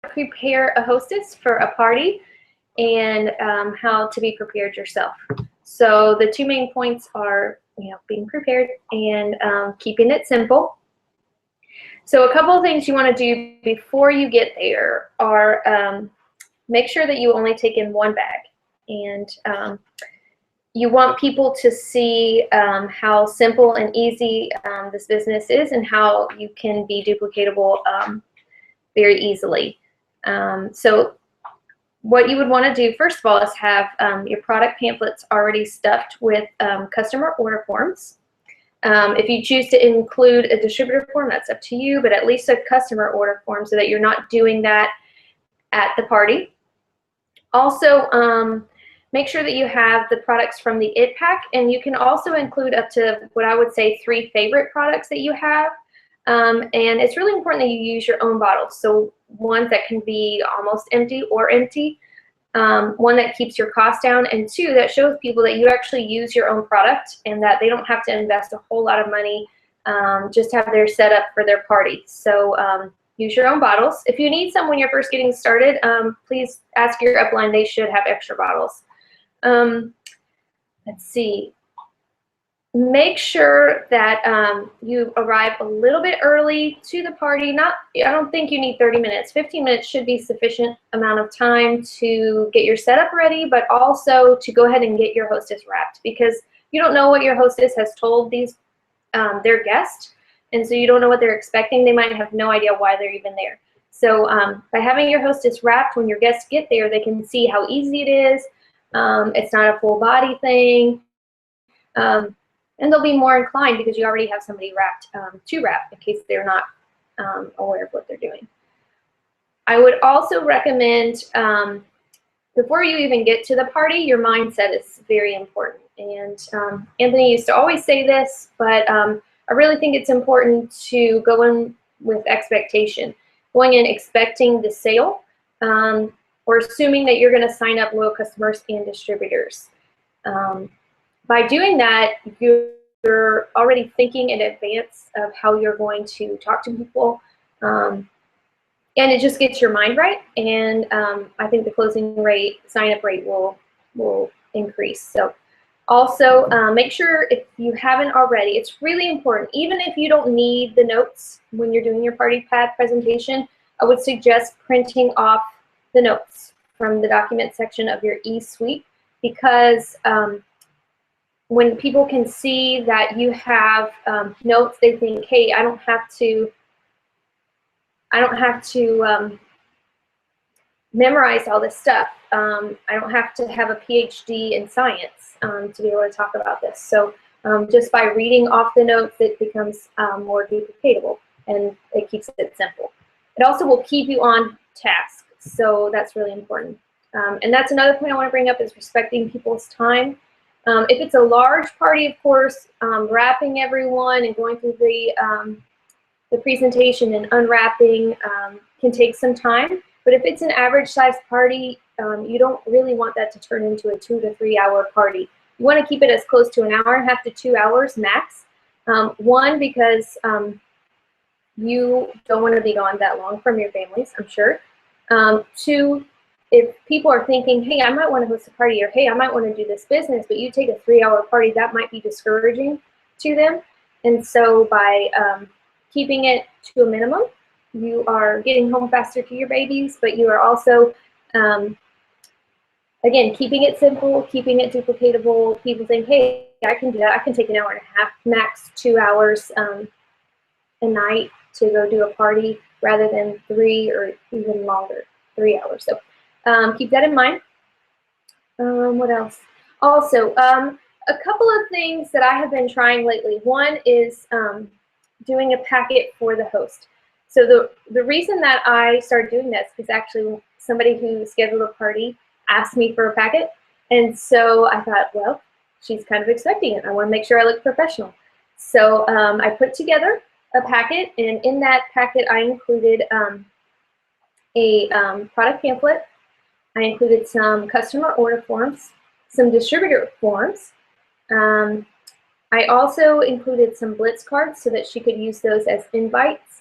prepare a hostess for a party and how to be prepared yourself. So the two main points are, being prepared and keeping it simple. So a couple of things you want to do before you get there are make sure that you only take in one bag, and you want people to see how simple and easy this business is and how you can be duplicatable very easily. So what you would want to do, first of all, is have your product pamphlets already stuffed with customer order forms. If you choose to include a distributor form, that's up to you, but at least a customer order form so that you're not doing that at the party. Also, make sure that you have the products from the IT Pack, and you can also include up to what I would say 3 favorite products that you have. And it's really important that you use your own bottles. So ones that can be almost empty or empty, one that keeps your cost down, and 2 that shows people that you actually use your own product and that they don't have to invest a whole lot of money just to have their setup for their party. So use your own bottles. If you need some when you're first getting started, please ask your upline. They should have extra bottles. Let's see. Make sure that you arrive a little bit early to the party. I don't think you need 30 minutes. 15 minutes should be sufficient amount of time to get your setup ready, but also to go ahead and get your hostess wrapped, because you don't know what your hostess has told their guest, and so you don't know what they're expecting. They might have no idea why they're even there. So by having your hostess wrapped, when your guests get there, they can see how easy it is. It's not a full body thing. And they'll be more inclined because you already have somebody wrapped to wrap in case they're not aware of what they're doing. I would also recommend, before you even get to the party, your mindset is very important. And Anthony used to always say this, but I really think it's important to go in with expectation. Going in expecting the sale, or assuming that you're going to sign up loyal customers and distributors. By doing that, you're already thinking in advance of how you're going to talk to people, and it just gets your mind right. And I think the closing rate, sign-up rate will increase. So also make sure, if you haven't already, it's really important. Even if you don't need the notes when you're doing your party pad presentation, I would suggest printing off the notes from the document section of your eSuite, because when people can see that you have notes, they think, hey, I don't have to memorize all this stuff. I don't have to have a PhD in science to be able to talk about this. So just by reading off the notes, it becomes more duplicatable, and it keeps it simple. It also will keep you on task, so that's really important. And that's another point I want to bring up, is respecting people's time. If it's a large party, of course, wrapping everyone and going through the presentation and unwrapping can take some time. But if it's an average sized party, you don't really want that to turn into a 2 to 3 hour party. You want to keep it as close to an hour and a half to 2 hours max. One, because you don't want to be gone that long from your families, I'm sure. 2, if people are thinking, hey, I might want to host a party, or hey, I might want to do this business, but you take a 3 hour party, that might be discouraging to them. And so by keeping it to a minimum, you are getting home faster to your babies, but you are also, again, keeping it simple, keeping it duplicatable. People think, hey, I can do that. I can take an hour and a half, max 2 hours a night to go do a party, rather than 3 or even longer, 3 hours. So keep that in mind. What else? Also, a couple of things that I have been trying lately. One is doing a packet for the host. So the reason that I started doing this is actually somebody who scheduled a party asked me for a packet. And so I thought, well, she's kind of expecting it. I want to make sure I look professional. So I put together a packet, and in that packet I included a product pamphlet. I included some customer order forms, some distributor forms. I also included some Blitz cards so that she could use those as invites.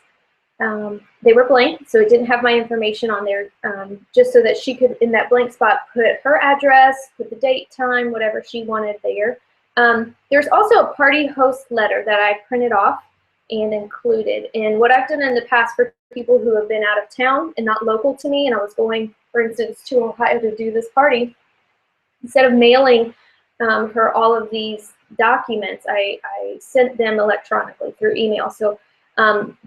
They were blank, so it didn't have my information on there, just so that she could, in that blank spot, put her address, put the date, time, whatever she wanted there. There's also a party host letter that I printed off and included. And what I've done in the past for people who have been out of town and not local to me, and I was going, for instance, to Ohio to do this party, instead of mailing her all of these documents, I sent them electronically through email. So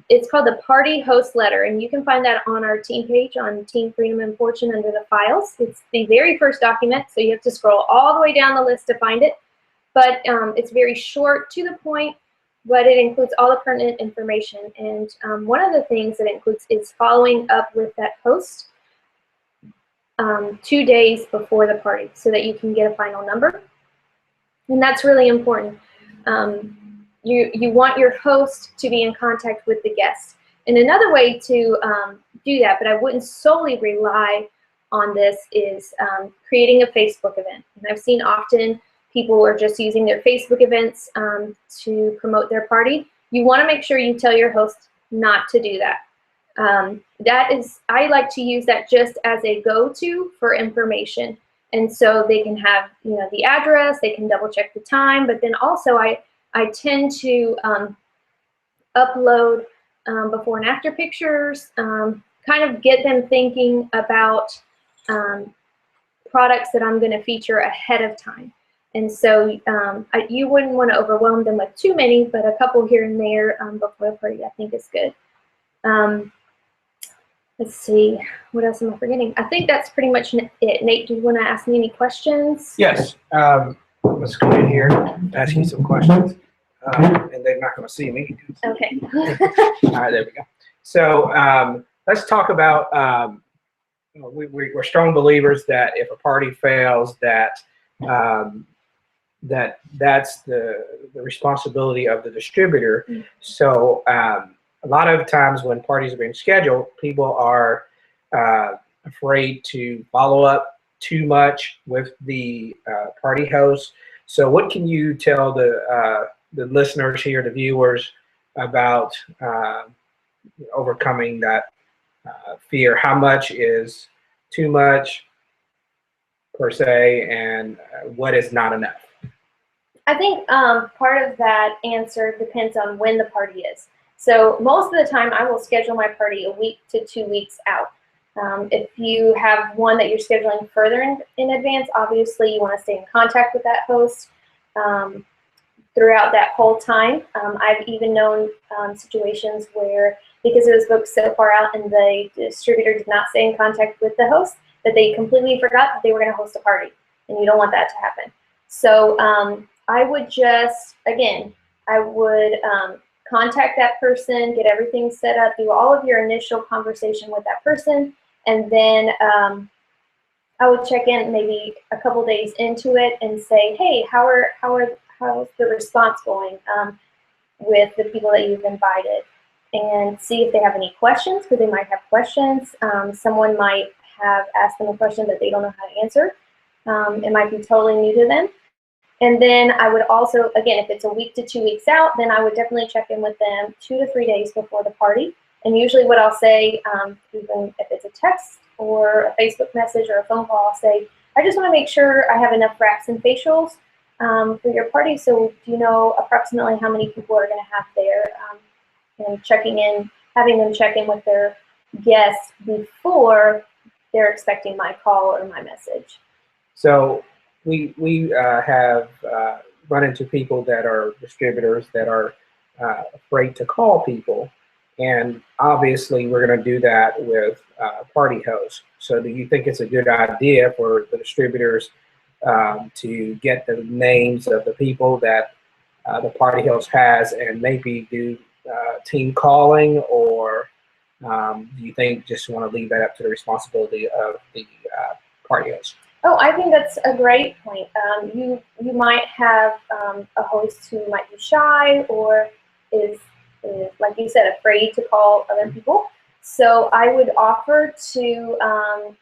it's called the Party Host Letter, and you can find that on our team page on Team Freedom and Fortune under the files. It's the very first document, so you have to scroll all the way down the list to find it. But it's very short, to the point, but it includes all the pertinent information. And one of the things that it includes is following up with that host 2 days before the party so that you can get a final number. And that's really important. You want your host to be in contact with the guests. And another way to do that, but I wouldn't solely rely on this, is creating a Facebook event. And I've seen often people are just using their Facebook events to promote their party. You want to make sure you tell your host not to do that. I like to use that just as a go-to for information. And so they can have, the address, they can double check the time, but then also I tend to upload before and after pictures, kind of get them thinking about products that I'm going to feature ahead of time. And so you wouldn't want to overwhelm them with too many, but a couple here and there before the party I think is good. Let's see, what else am I forgetting? I think that's pretty much it. Nate, do you want to ask me any questions? Yes. Let's go in here and ask you some questions. And they're not going to see me. Okay. All right, there we go. So let's talk about, we're strong believers that if a party fails, that's the responsibility of the distributor. Mm-hmm. So a lot of times when parties are being scheduled, people are afraid to follow up too much with the party host. So what can you tell the listeners here, the viewers, about overcoming that fear? How much is too much, per se, and what is not enough? I think part of that answer depends on when the party is. So most of the time I will schedule my party a week to 2 weeks out. If you have one that you're scheduling further in advance, obviously you want to stay in contact with that host throughout that whole time. I've even known situations where, because it was booked so far out and the distributor did not stay in contact with the host, that they completely forgot that they were going to host a party, and you don't want that to happen. So I would just, again, contact that person, get everything set up, do all of your initial conversation with that person, and then I would check in maybe a couple days into it and say, hey, how's the response going with the people that you've invited, and see if they have any questions, because they might have questions. Someone might have asked them a question that they don't know how to answer. It might be totally new to them. And then I would also, again, if it's a week to 2 weeks out, then I would definitely check in with them 2 to 3 days before the party. And usually what I'll say, even if it's a text or a Facebook message or a phone call, I'll say, I just want to make sure I have enough wraps and facials for your party. So do you know approximately how many people are going to have there? And checking in, having them check in with their guests before they're expecting my call or my message. So we have run into people that are distributors that are afraid to call people, and obviously we're going to do that with party hosts. So do you think it's a good idea for the distributors to get the names of the people that the party host has and maybe do team calling, or do you think just want to leave that up to the responsibility of the party host? Oh, I think that's a great point. You might have a host who might be shy or is, like you said, afraid to call other people. So I would offer to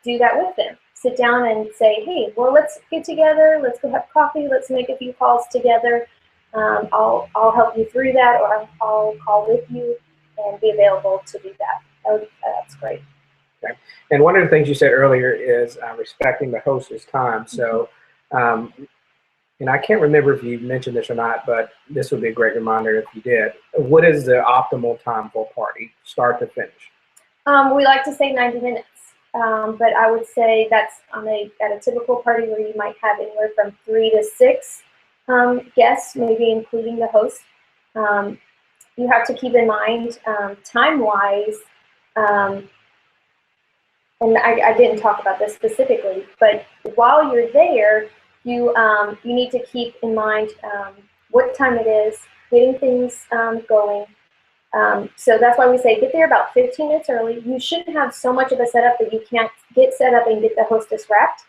do that with them. Sit down and say, hey, well, let's get together. Let's go have coffee. Let's make a few calls together. I'll help you through that, or I'll call with you, and be available to do that. That's great. Okay. And one of the things you said earlier is respecting the host's time. So, and I can't remember if you mentioned this or not, but this would be a great reminder if you did. What is the optimal time for a party, start to finish? We like to say 90 minutes, but I would say that's at a typical party where you might have anywhere from 3 to 6 guests, maybe including the host. You have to keep in mind time-wise, and I didn't talk about this specifically, but while you're there, you need to keep in mind what time it is, getting things going. So that's why we say get there about 15 minutes early. You shouldn't have so much of a setup that you can't get set up and get the hostess wrapped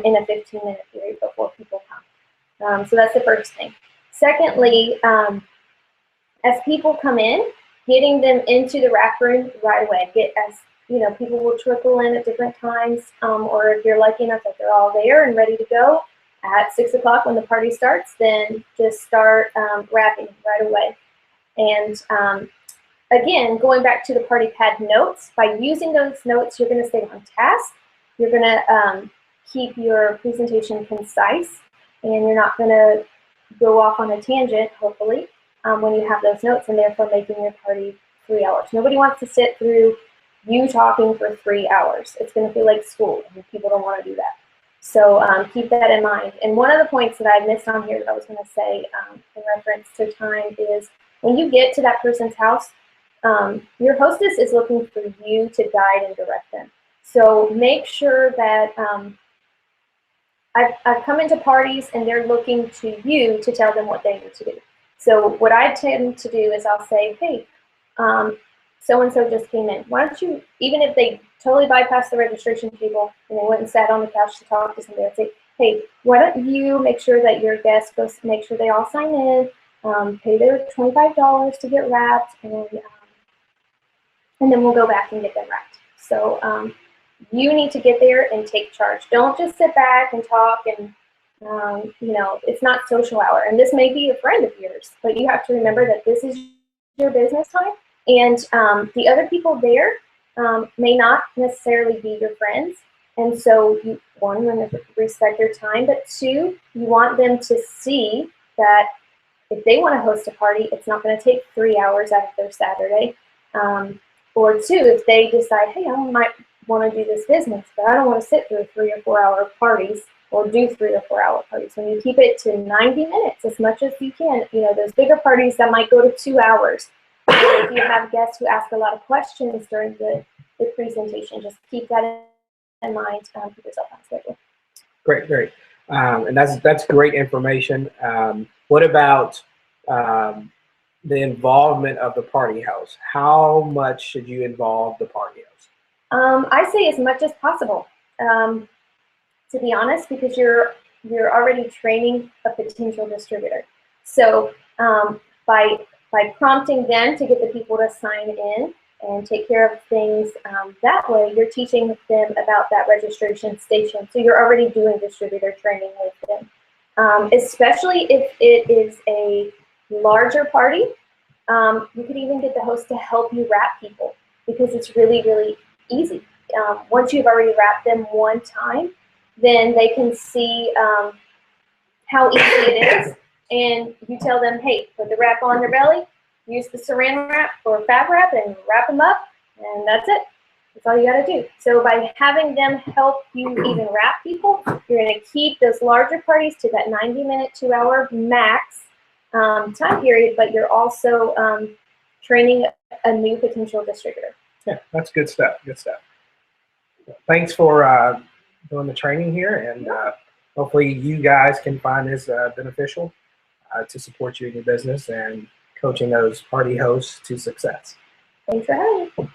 in a 15-minute period before people come. So that's the first thing. Secondly, as people come in, getting them into the wrap room right away. People will trickle in at different times, or if you're lucky enough that they're all there and ready to go at 6 o'clock when the party starts, then just start wrapping right away. And again, going back to the party pad notes, by using those notes, you're going to stay on task. You're going to keep your presentation concise, and you're not going to go off on a tangent, hopefully, when you have those notes, and therefore making your party 3 hours. Nobody wants to sit through you talking for 3 hours. It's going to feel like school, and people don't want to do that. So keep that in mind. And one of the points that I missed on here that I was going to say in reference to time is when you get to that person's house, your hostess is looking for you to guide and direct them. So make sure that I've come into parties and they're looking to you to tell them what they need to do. So what I tend to do is I'll say, hey, so-and-so just came in. Why don't you, even if they totally bypass the registration table and they went and sat on the couch to talk to somebody, I'd say, hey, why don't you make sure that your guests go make sure they all sign in, pay their $25 to get wrapped, and then we'll go back and get them wrapped. So you need to get there and take charge. Don't just sit back and talk and, it's not social hour. And this may be a friend of yours, but you have to remember that this is your business time. And the other people there may not necessarily be your friends. And so you, one, want to respect their time, but two, you want them to see that if they want to host a party, it's not going to take 3 hours out of their Saturday. Or two, if they decide, hey, I might want to do this business, but I don't want to sit through 3 or 4 hour parties or do 3 or 4 hour parties. When you keep it to 90 minutes as much as you can, those bigger parties that might go to 2 hours. If you have guests who ask a lot of questions during the presentation, just keep that in mind. Put yourself on schedule. Great. And that's great information. What about the involvement of the party house? How much should you involve the party house? I say as much as possible, to be honest, because you're already training a potential distributor. So by prompting them to get the people to sign in and take care of things that way, you're teaching them about that registration station. So you're already doing distributor training with them. Especially if it is a larger party, you could even get the host to help you wrap people because it's really, really easy. Once you've already wrapped them one time, then they can see how easy it is. And you tell them, hey, put the wrap on their belly, use the saran wrap or fab wrap and wrap them up, and that's it. That's all you got to do. So by having them help you even wrap people, you're going to keep those larger parties to that 90-minute, 2-hour max time period, but you're also training a new potential distributor. Yeah, that's good stuff. Good stuff. Thanks for doing the training here, and hopefully you guys can find this beneficial to support you in your business and coaching those party hosts to success. Thanks for having me.